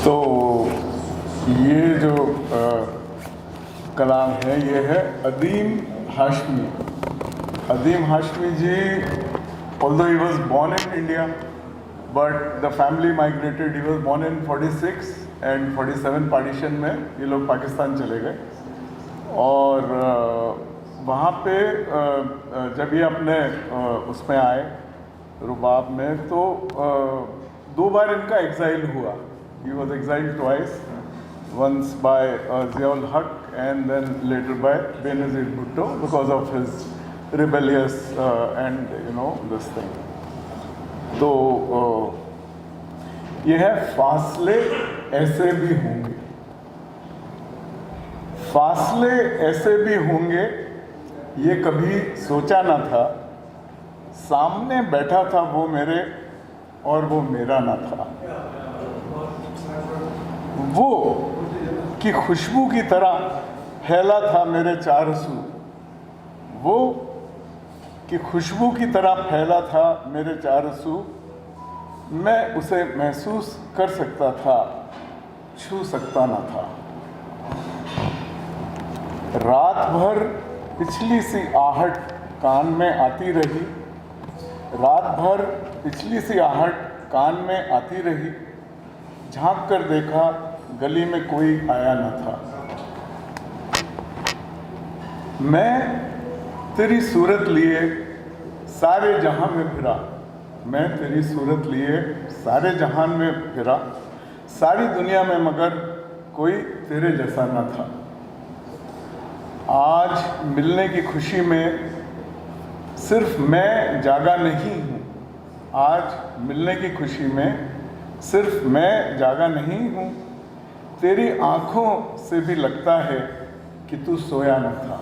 तो ये जो कलाम है ये है अदीम हाशमी। अदीम हाशमी जी, although he was born in India, but the family migrated. He was born in 46 and 47 partition में ये लोग पाकिस्तान चले गए और वहाँ पे जब ये अपने उसमें आए रुबाब में तो 2 बार इनका एग्जाइल हुआ। He was exiled twice, once by Ziaul Haq and then later by Benazir Bhutto because of his rebellious and this thing. तो ये है फासले ऐसे भी होंगे, फासले ऐसे भी होंगे, ये कभी सोचा ना था। सामने बैठा था वो मेरे और वो मेरा ना था। वो कि खुशबू की तरह फैला था मेरे चारसू, वो कि खुशबू की तरह फैला था मेरे चारसू। मैं उसे महसूस कर सकता था, छू सकता ना था। रात भर पिछली सी आहट कान में आती रही, रात भर पिछली सी आहट कान में आती रही। झांक कर देखा गली में कोई आया न था। मैं तेरी सूरत लिए सारे जहां में फिरा, मैं तेरी सूरत लिए सारे जहान में फिरा। सारी दुनिया में मगर कोई तेरे जैसा न था। आज मिलने की खुशी में सिर्फ मैं जागा नहीं हूँ, आज मिलने की खुशी में सिर्फ मैं जागा नहीं हूँ। तेरी आँखों से भी लगता है कि तू सोया न था,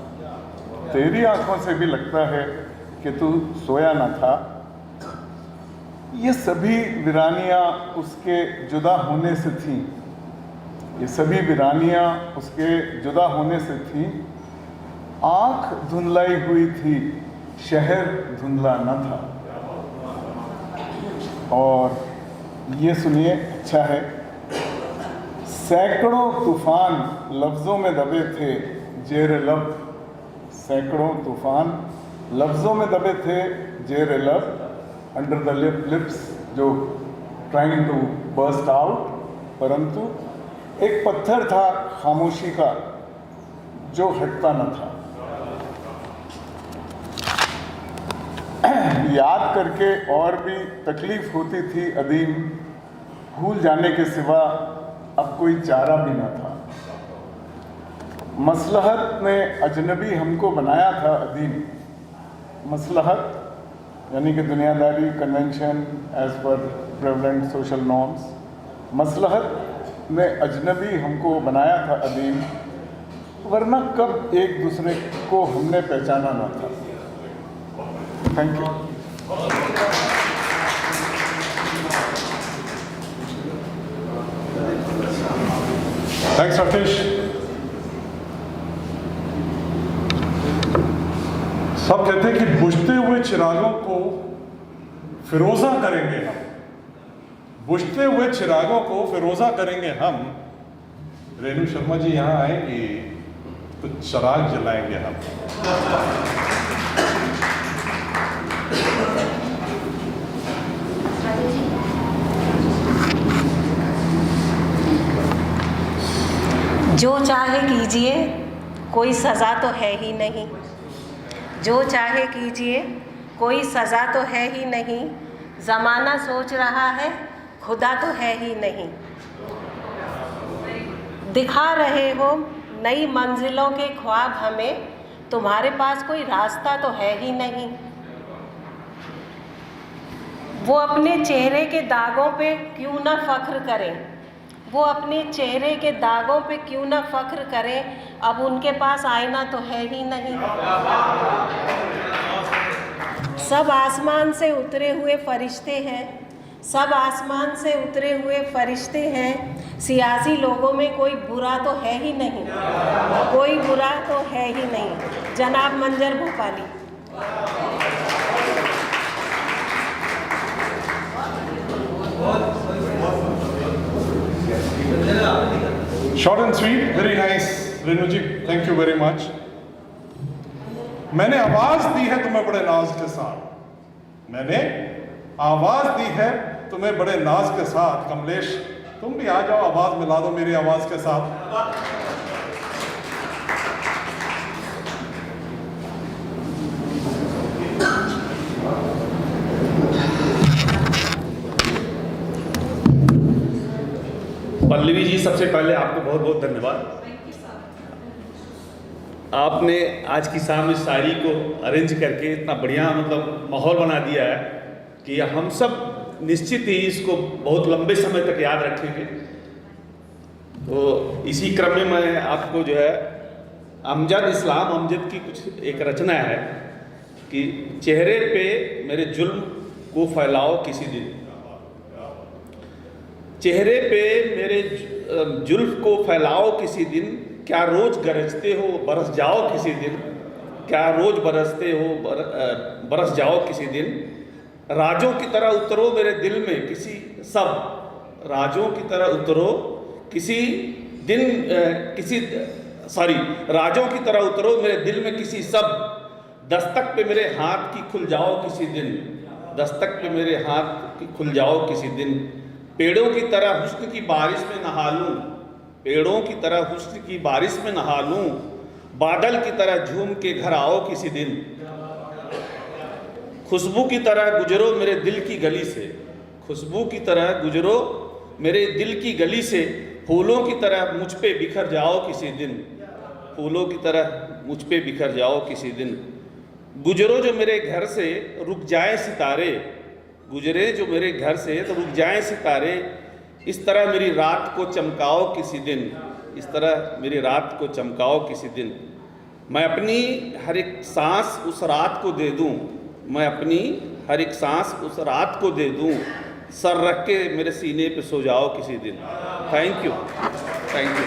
तेरी आँखों से भी लगता है कि तू सोया न था। ये सभी वीरानियाँ उसके जुदा होने से थीं, ये सभी वीरानियाँ उसके जुदा होने से थीं। आँख धुंधलाई हुई थी, शहर धुंधला न था। और ये सुनिए, अच्छा है। सैकड़ों तूफान लफ्ज़ों में दबे थे जेर लब, सैकड़ों तूफान लफ्ज़ों में दबे थे जेर लब, अंडर द लिप्स, जो ट्राइंग टू बर्स्ट आउट। परंतु एक पत्थर था खामोशी का जो हटता न था। याद करके और भी तकलीफ होती थी अदीम, भूल जाने के सिवा अब कोई चारा भी न था। मसलहत ने अजनबी हमको बनाया था अदीम, मसलहत यानी कि दुनियादारी, कन्वेंशन एज पर प्रेवलेंट सोशल नॉर्म्स। मसलहत ने अजनबी हमको बनाया था अदीम, वरना कब एक दूसरे को हमने पहचाना न था। Thank you. थैंक्स राकेश। सब कहते हैं कि बुझते हुए चिरागों को फिरोजा करेंगे हम, बुझते हुए चिरागों को फिरोजा करेंगे हम। रेणु शर्मा जी यहाँ आएंगी तो चिराग जलाएंगे हम। जो चाहे कीजिए, कोई सज़ा तो है ही नहीं। जो चाहे कीजिए, कोई सज़ा तो है ही नहीं। ज़माना सोच रहा है, खुदा तो है ही नहीं। दिखा रहे हो नई मंजिलों के ख्वाब हमें, तुम्हारे पास कोई रास्ता तो है ही नहीं। वो अपने चेहरे के दागों पे क्यों ना फ़ख्र करें, वो अपने चेहरे के दागों पे क्यों ना फ़ख्र करें। अब उनके पास आईना तो है ही नहीं। सब आसमान से उतरे हुए फरिश्ते हैं, सब आसमान से उतरे हुए फरिश्ते हैं। सियासी लोगों में कोई बुरा तो है ही नहीं, कोई बुरा तो है ही नहीं। जनाब Manzar Bhopali. Short and sweet, very nice Renu ji, thank you very much. मैंने आवाज दी है तुम्हें बड़े नाज के साथ, मैंने आवाज दी है तुम्हें बड़े नाज के साथ। कमलेश तुम भी आ जाओ, आवाज मिला दो मेरी आवाज के साथ। पल्लवी जी, सबसे पहले आपको बहुत बहुत धन्यवाद। आपने आज की शाम इस शायरी को अरेंज करके इतना बढ़िया मतलब माहौल बना दिया है कि हम सब निश्चित ही इसको बहुत लंबे समय तक याद रखेंगे। तो इसी क्रम में मैं आपको जो है अमजद इस्लाम अमजद की कुछ एक रचना है कि चेहरे पे मेरे जुल्म को फैलाओ किसी दिन, चेहरे पे मेरे जुल्फ को फैलाओ किसी दिन, क्या रोज गरजते हो बरस जाओ किसी दिन, क्या रोज बरसते हो बरस जाओ किसी दिन। राजों की तरह उतरो मेरे दिल में किसी सब, राजों की तरह उतरो किसी दिन राजों की तरह उतरो मेरे दिल में किसी सब, दस्तक पे मेरे हाथ की खुल जाओ किसी दिन, दस्तक पे मेरे हाथ की खुल जाओ किसी दिन। पेड़ों की तरह हुस्न की बारिश में नहा लूं, पेड़ों की तरह हुस्न की बारिश में नहा लूं, बादल की तरह झूम के घर आओ किसी दिन। खुशबू की तरह गुजरो मेरे दिल की गली से, खुशबू की तरह गुजरो मेरे दिल की गली से, फूलों की तरह मुझ पे बिखर जाओ किसी दिन, फूलों की तरह मुझ पे बिखर जाओ किसी दिन। गुजरो जो मेरे घर से रुक जाए सितारे, गुजरे जो मेरे घर से तो रुक जाए सितारे, इस तरह मेरी रात को चमकाओ किसी दिन, इस तरह मेरी रात को चमकाओ किसी दिन। मैं अपनी हर एक सांस उस रात को दे दूं, मैं अपनी हर एक सांस उस रात को दे दूं, सर रख के मेरे सीने पे सो जाओ किसी दिन। Thank you, thank you.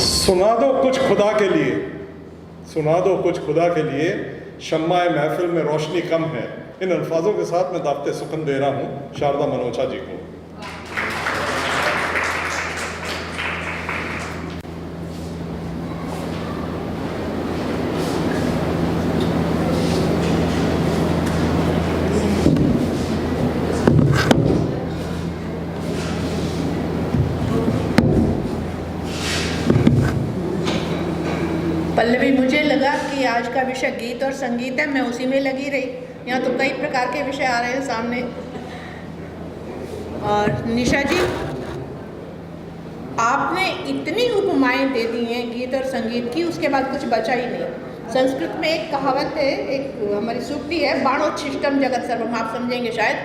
सुना दो कुछ खुदा के लिए, सुना दो कुछ खुदा के लिए, शम्मा महफिल में रोशनी कम है। इन अल्फाजों के साथ मैं दावते सुकन दे रहा हूँ शारदा मनोचा जी को। पल्लवी, मुझे लगा कि आज का विषय गीत और संगीत है, मैं उसी में लगी रही। यहाँ तो कई प्रकार के विषय आ रहे हैं सामने। और निशा जी, आपने इतनी उपमाएं दे दी हैं गीत और संगीत की, उसके बाद कुछ बचा ही नहीं। संस्कृत में एक कहावत है, एक हमारी सूक्ति है, बाणोच्छिष्टम जगत सर्वम, आप समझेंगे शायद,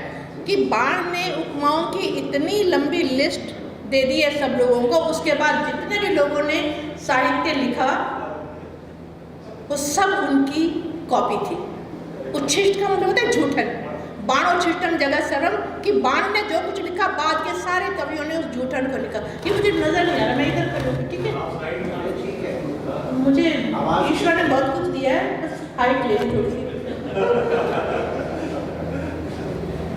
कि बाण ने उपमाओं की इतनी लंबी लिस्ट दे दी है सब लोगों को, उसके बाद जितने भी लोगों ने साहित्य लिखा वो सब उनकी कॉपी थी। उच्छिष्ट का मतलब होता है झूठन, बाणोच्छिष्टम जगत सर्वम, कि बाण ने जो कुछ लिखा बाद के सारे कवियों ने उस झूठन को लिखा। ये मुझे नजर नहीं आ रहा, मैं इधर करूँगी, ठीक है? मुझे ईश्वर ने बहुत कुछ दिया है, बस हाइट ले ली थोड़ी सी,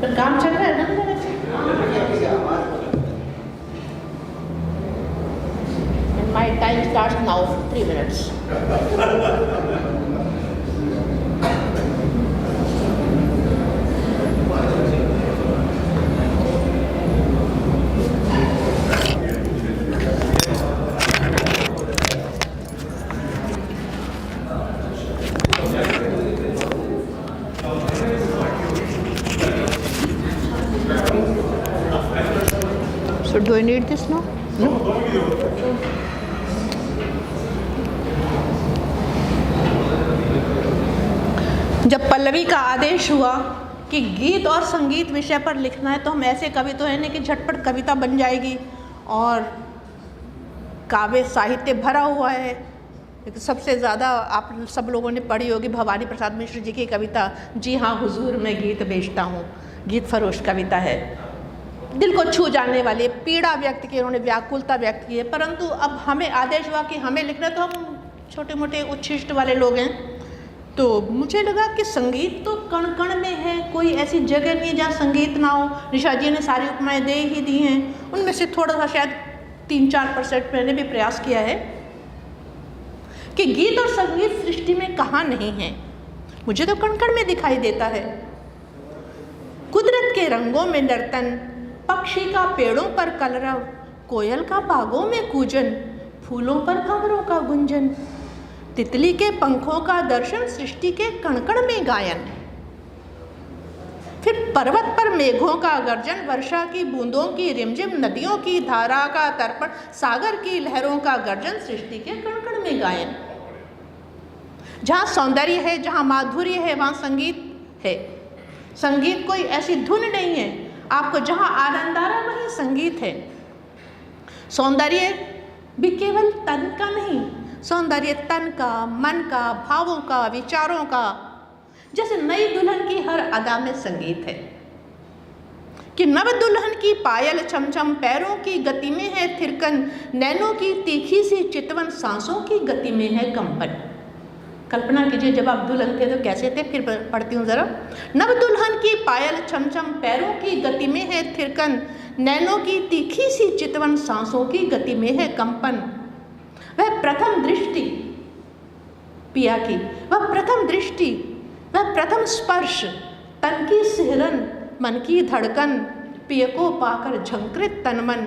पर काम चल रहा है ना मेरा। My time starts now, 3 minutes. So do I need this now? No. जब पल्लवी का आदेश हुआ कि गीत और संगीत विषय पर लिखना है, तो हम ऐसे कवि तो है नहीं कि झटपट कविता बन जाएगी, और काव्य साहित्य भरा हुआ है। सबसे ज़्यादा आप सब लोगों ने पढ़ी होगी भवानी प्रसाद मिश्र जी की कविता, जी हाँ हुजूर मैं गीत बेचता हूँ। गीत फरोश कविता है, दिल को छू जाने वाली, पीड़ा व्यक्त की, उन्होंने व्याकुलता व्यक्त की है। परंतु अब हमें आदेश हुआ कि हमें लिखना, तो हम छोटे मोटे उच्छिष्ट वाले लोग हैं। तो मुझे लगा कि संगीत तो कण कण में है, कोई ऐसी जगह नहीं है जहाँ संगीत ना हो। निशा जी ने सारी उपमाएं दे ही दी हैं, उनमें से थोड़ा सा शायद 3-4% मैंने भी प्रयास किया है कि गीत और संगीत सृष्टि में कहाँ नहीं है। मुझे तो कण कण में दिखाई देता है। कुदरत के रंगों में नर्तन, पक्षी का पेड़ों पर कलरव, कोयल का बागों में कूजन, फूलों पर भंवरों का गुंजन, तितली के पंखों का दर्शन, सृष्टि के कणकण में गायन। फिर पर्वत पर मेघों का गर्जन, वर्षा की बूंदों की रिमझिम, नदियों की धारा का तर्पण, सागर की लहरों का गर्जन, सृष्टि के कणकण में गायन। जहाँ सौंदर्य है, जहाँ माधुर्य है, वहाँ संगीत है। संगीत कोई ऐसी धुन नहीं है, आपको जहाँ आनंद आ रहा है वहीं संगीत है। सौंदर्य भी केवल तन का नहीं, सौंदर्य तन का, मन का, भावों का, विचारों का। जैसे नई दुल्हन की हर अदा में संगीत है कि नव दुल्हन की पायल छमछम, पैरों की गति में है थिरकन, नैनों की तीखी सी चितवन, सांसों की गति में है कंपन। कल्पना कीजिए जब आप दुल्हन थे तो कैसे थे, फिर पढ़ती हूँ जरा। नव दुल्हन की पायल छमछम, पैरों की गति में है थिरकन, नैनों की तीखी सी चितवन, सांसों की गति में है कंपन। वह प्रथम दृष्टि पिया की, वह प्रथम दृष्टि, वह प्रथम स्पर्श, तन की सिहरन, मन की धड़कन, पिय को पाकर झंकृत तन मन,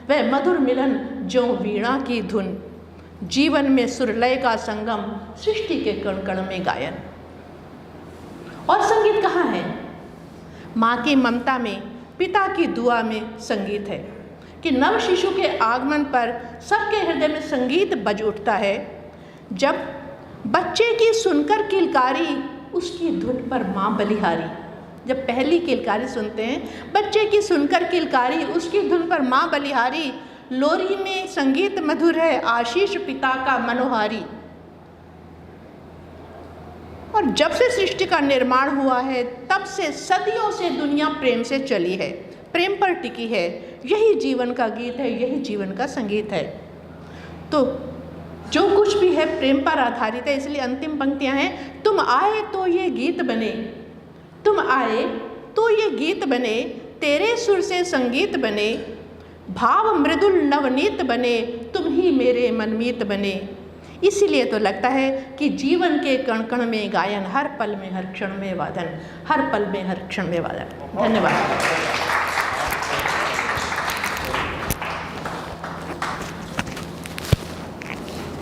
वह मधुर मिलन जो वीणा की धुन, जीवन में सुरलय का संगम, सृष्टि के कण कण में गायन। और संगीत कहाँ है? माँ की ममता में, पिता की दुआ में संगीत है कि नव शिशु के आगमन पर सबके हृदय में संगीत बज उठता है। जब बच्चे की सुनकर किलकारी, उसकी धुन पर माँ बलिहारी। जब पहली किलकारी सुनते हैं, बच्चे की सुनकर किलकारी, उसकी धुन पर माँ बलिहारी। लोरी में संगीत मधुर है, आशीष पिता का मनोहारी। और जब से सृष्टि का निर्माण हुआ है, तब से सदियों से दुनिया प्रेम से चली है, प्रेम पर टिकी है। यही जीवन का गीत है, यही जीवन का संगीत है। तो जो कुछ भी है प्रेम पर आधारित है। इसलिए अंतिम पंक्तियां हैं, तुम आए तो ये गीत बने, तुम आए तो ये गीत बने, तेरे सुर से संगीत बने, भाव मृदुल नवनीत बने, तुम ही मेरे मनमीत बने। इसीलिए तो लगता है कि जीवन के कण कण में गायन, हर पल में हर क्षण में वादन, हर पल में हर क्षण में वादन। धन्यवाद।